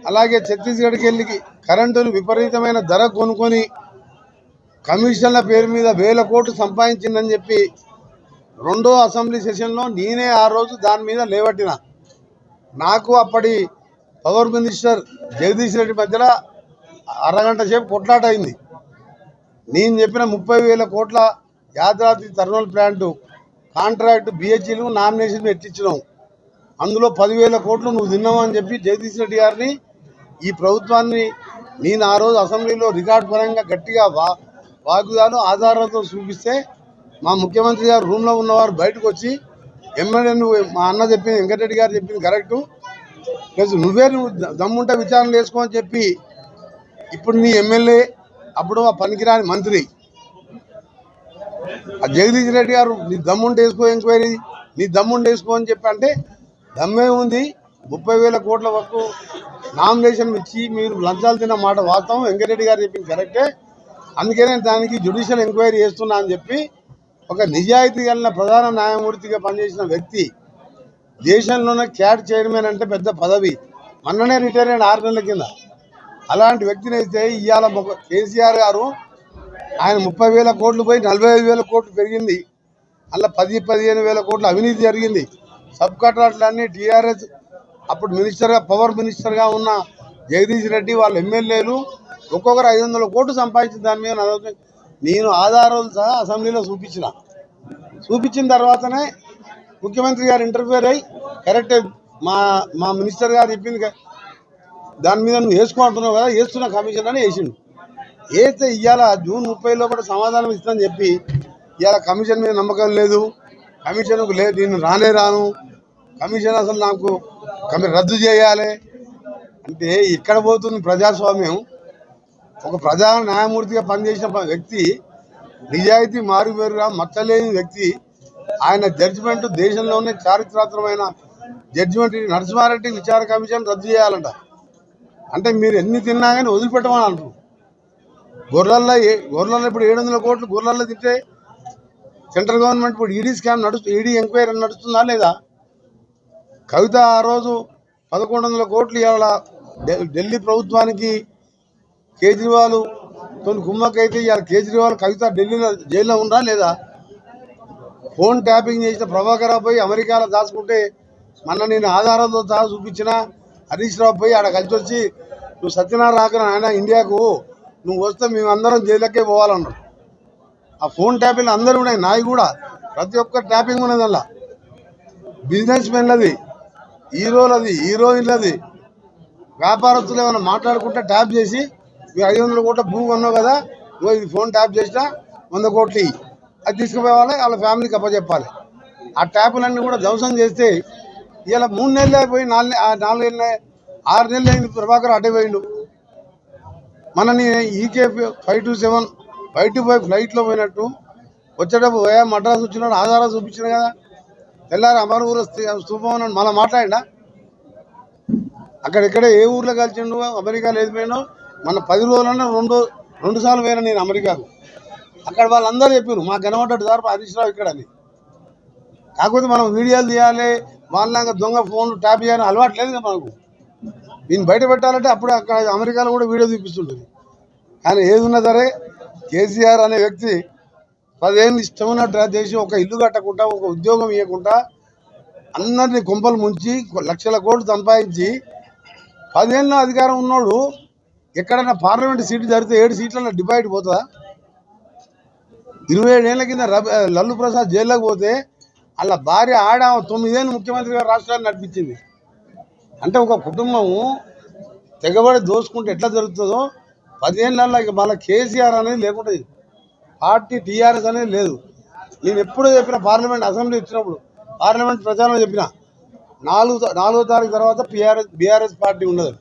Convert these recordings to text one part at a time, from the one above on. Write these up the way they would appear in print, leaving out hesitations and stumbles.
అలాగే ఛత్తీస్గఢ్కి వెళ్ళి కరెంటును విపరీతమైన ధర కొనుక్కొని కమిషన్ల పేరు మీద 1000 కోట్లు సంపాదించిందని చెప్పి రెండో అసెంబ్లీ సెషన్లో నేనే ఆ రోజు దాని మీద లేవట్టిన. నాకు అప్పటి పవర్ మినిస్టర్ జగదీష్ రెడ్డి మధ్యలో అరగంట సేపు కొట్లాట అయింది. నేను చెప్పిన 30,000 కోట్ల యాదాద్రి థర్మల్ ప్లాంటు కాంట్రాక్ట్ బిహెచ్ఈలు నామినేషన్ ఎట్టించినావు, అందులో 10,000 కోట్లు నువ్వు తిన్నావు అని చెప్పి జగదీష్ రెడ్డి గారిని, ఈ ప్రభుత్వాన్ని నేను ఆ రోజు అసెంబ్లీలో రికార్డు పరంగా గట్టిగా వాగ్దాలు ఆధారాలతో చూపిస్తే మా ముఖ్యమంత్రి గారు రూమ్లో ఉన్నవారు బయటకు వచ్చి ఎమ్మెల్యే నువ్వు మా అన్న చెప్పింది వెంకటరెడ్డి గారు చెప్పింది కరెక్టు, ప్లస్ నువ్వు దమ్ముంటే విచారణ చేసుకో అని చెప్పి ఇప్పుడు నీ ఎమ్మెల్యే అప్పుడు ఆ పనికిరాని మంత్రి ఆ జగదీష్ రెడ్డి గారు నీ దమ్ముంటే వేసుకో ఎంక్వైరీ, నీ దమ్ముంటే వేసుకో అని చెప్పి అంటే దమ్మే ఉంది. 30,000 కోట్ల వరకు నామినేషన్ ఇచ్చి మీరు లంచాలు తిన్న మాట వాస్తవం, వెంకటరెడ్డి గారు చెప్పింది కరెక్టే, అందుకే నేను దానికి జ్యుడిషియల్ ఎంక్వైరీ చేస్తున్నా అని చెప్పి ఒక నిజాయితీ కలిగిన ప్రధాన న్యాయమూర్తిగా పనిచేసిన వ్యక్తి, దేశంలోనే క్యాట్ చైర్మన్ అంటే పెద్ద పదవి, మొన్ననే రిటైర్ అయిన 6 నెలల కింద, అలాంటి వ్యక్తిని అయితే ఇవాళ కేసీఆర్ గారు ఆయన 30,000 కోట్లు పోయి 45,000 కోట్లు పెరిగింది, అలా 10-15,000 కోట్ల అవినీతి జరిగింది. సబ్ కాంట్రాక్టులన్నీ టీఆర్ఎస్ అప్పుడు మినిస్టర్గా పవర్ మినిస్టర్గా ఉన్న జగదీష్ రెడ్డి వాళ్ళ ఎమ్మెల్యేలు ఒక్కొక్కరు 500 కోట్లు సంపాదించిన దాని మీద నేను ఆధారాలు సహా అసెంబ్లీలో చూపించిన తర్వాతనే ముఖ్యమంత్రి గారు ఇంటర్ఫియర్ అయ్యి కరెక్టే మా మినిస్టర్ గారు చెప్పింది దాని మీద నువ్వు వేసుకుంటున్నావు కదా, వేస్తున్న కమిషన్ అని వేసిండు. వేస్తే ఇవాళ జూన్ 30 లోపల సమాధానం ఇస్తానని చెప్పి ఇవాళ కమిషన్ మీద నమ్మకం లేదు, కమిషన్కు లేదు, నేను రాను, కమిషన్ అసలు నాకు రద్దు చేయాలి అంటే ఇక్కడ పోతుంది ప్రజాస్వామ్యం. ఒక ప్రధాన న్యాయమూర్తిగా పనిచేసిన వ్యక్తి, నిజాయితీ మారుమేరుగా మచ్చలేని వ్యక్తి, ఆయన జడ్జిమెంట్ దేశంలోనే చారిత్రాత్మకమైన జడ్జిమెంట్ నరసింహారెడ్డి విచారణ కమిషన్ రద్దు చేయాలంట. అంటే మీరు ఎన్ని తిన్నా కానీ వదిలిపెట్టమని అంటారు. గొర్రెల్లో ఇప్పుడు 700 కోట్లు గొర్రెల్లో తింటే సెంట్రల్ గవర్నమెంట్ ఇప్పుడు ఈడీ స్కామ్ ఈడీ ఎంక్వైరీ నడుస్తుందా లేదా? కవిత ఆ రోజు 1,100 కోట్లు ఇవాళ ఢిల్లీ ప్రభుత్వానికి కేజ్రీవాల్ కొన్ని కుమ్మకైతే ఇవాళ కేజ్రీవాల్ కవిత ఢిల్లీలో జైల్లో ఉందా లేదా? ఫోన్ ట్యాపింగ్ చేసిన ప్రభాకర్ పోయి అమెరికాలో దాచుకుంటే మొన్న నేను ఆధారాలతో సహా చూపించిన హరీష్ రావు పోయి ఆడ కలిసి వచ్చి నువ్వు సత్యనారాయణ రాకరా ఆయన ఇండియాకు, నువ్వు వస్తే మేమందరం జైలుకే పోవాలన్నారు. ఆ ఫోన్ ట్యాపింగ్ అందరూ ఉన్నాయి, నాయి కూడా ప్రతి ఒక్క ట్యాపింగ్ ఉన్నది. అలా బిజినెస్ మెన్లది, హీరోలది, హీరోయిన్లది, వ్యాపారస్తులు ఏమైనా మాట్లాడుకుంటే ట్యాప్ చేసి మీరు 500 కోట్ల భూమి కొన్నావు కదా, ఇది ఫోన్ ట్యాప్ చేసినా 100 కోట్లు అది తీసుకుపోవాలి, వాళ్ళ ఫ్యామిలీకి అప్పచెప్పాలి. ఆ ట్యాపులన్నీ కూడా ధ్వంసం చేస్తే ఇలా 3 నెలలు అయిపోయి 4 నెలలు 6 నెలలు అయింది. ప్రభాకర్ అటే పోయిండు. మనని ఈకే 527 బయటకు పోయి ఫ్లైట్లో పోయినట్టు వచ్చేటప్పుడు పోయా మద్రాసు వచ్చినాడు, ఆధారాలు చూపించిన కదా, తెల్లారి అమరవూరు స్థూపం అన్నాడు, మళ్ళీ మాట్లాడినా అక్కడెక్కడ ఏ ఊర్లో కలిసిండు, అమెరికాలో ఏదిపోయినా మన 10 రోజులన్నా 2 సార్లు పోయినా నేను అమెరికాకు. అక్కడ వాళ్ళందరూ చెప్పారు మాకు కనబడ్డాడు సార్ హరీష్ రావు ఇక్కడ అని. కాకపోతే మనం వీడియోలు తీయాలి, వాళ్ళలాగా దొంగ ఫోన్లు ట్యాప్ చేయాలని అలవాటు లేదు కదా మనకు. దీన్ని బయట పెట్టాలంటే అప్పుడు అక్కడ అమెరికాలో కూడా వీడియో చూపిస్తుంటుంది. కానీ ఏది ఉన్నా సరే కేసీఆర్ అనే వ్యక్తి 10 ఏళ్ళు ఇష్టం ఉన్నట్టు చేసి ఒక ఇల్లు కట్టకుండా, ఒక ఉద్యోగం ఇవ్వకుండా, అందరినీ కొంపలు ముంచి లక్షల కోట్లు సంపాదించి 10 ఏళ్ళ అధికారం ఉన్నాడు. ఎక్కడైనా పార్లమెంట్ సీటు జరిగితే 7 సీట్లలో డిబైట్ పోతుందా? 27 ఏళ్ల కింద లల్లు ప్రసాద్ జైల్లోకి పోతే అలా భార్య 9 ఏళ్ళు ముఖ్యమంత్రి గారు రాష్ట్రాన్ని నడిపించింది. అంటే ఒక కుటుంబము తెగబడి దోసుకుంటే ఎట్లా జరుగుతుందో 10 ఏళ్ళల్లో ఇక మళ్ళీ కేసీఆర్ అనేది లేకుండా పార్టీ టీఆర్ఎస్ అనేది లేదు. నేను ఎప్పుడూ చెప్పిన పార్లమెంట్ అసెంబ్లీ ఇచ్చినప్పుడు పార్లమెంట్ ప్రచారంలో చెప్పిన 4వ తారీఖు తర్వాత బీఆర్ఎస్ పార్టీ ఉండదు.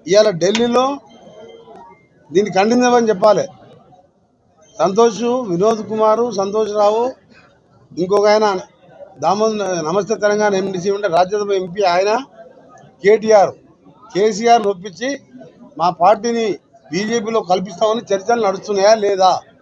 ఇవాళ ఢిల్లీలో దీన్ని ఖండించమని చెప్పాలి. సంతోష్, వినోద్ కుమారు, సంతోష్ రావు, ఇంకొక ఆయన నమస్తే తెలంగాణ ఎండిసి ఉంటే రాజ్యసభ ఎంపీ ఆయన కేసీఆర్ ఒప్పించి మా పార్టీని బీజేపీలో కల్పిస్తామని చర్చలు నడుస్తున్నాయా లేదా?